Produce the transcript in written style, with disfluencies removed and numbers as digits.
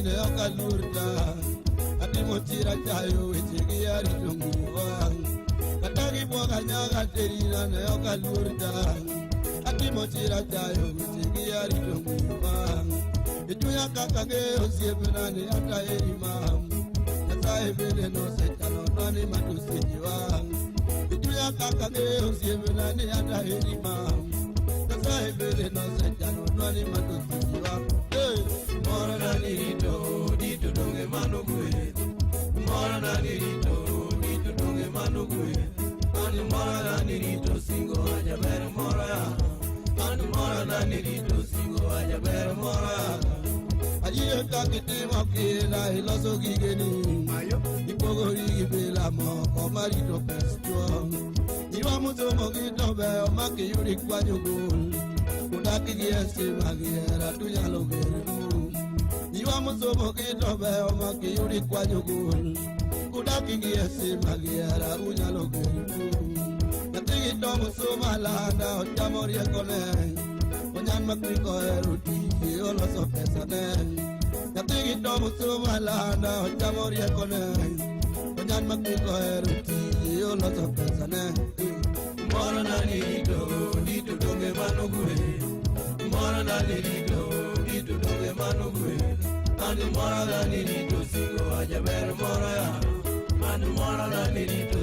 ne okalurta atimo tira chayo wechegi ari tunguwa katagi boga nyaga terina ne okalurta atimo tira chayo wechegi ari tunguwa etuya kakage osiepena ne ata erima yasae bele no setano nani matusijiwa etuya kakage osiepena ne ata erima yasae bele no setano nani matusijiwa mora na nirito dito donge manugwe mora na nirito dito donge manugwe ani mora na nirito singo ajaber mora ani mora na nirito singo ajaber mora aye kakiti makila iloso gigeni ipogo igibela mo omarito pesto iwa muzo mogito be omaki yuri kwanyugul kudaki giesi magiera tunyalo geru iwa muzo mogito be omaki yuri kwanyugul kudaki giesi magiera unyalo geru natigi tomu sumalanda ojamorie kone onyan makriko eruti oloso pesa ne natigi tomu sumalanda ojamorie kone onyan makriko eruti oloso pesa ne mora na nirito dito donge manugwe mora na nirito dito donge manugwe ani mora na nirito singo ajaber mora ani mora na nirito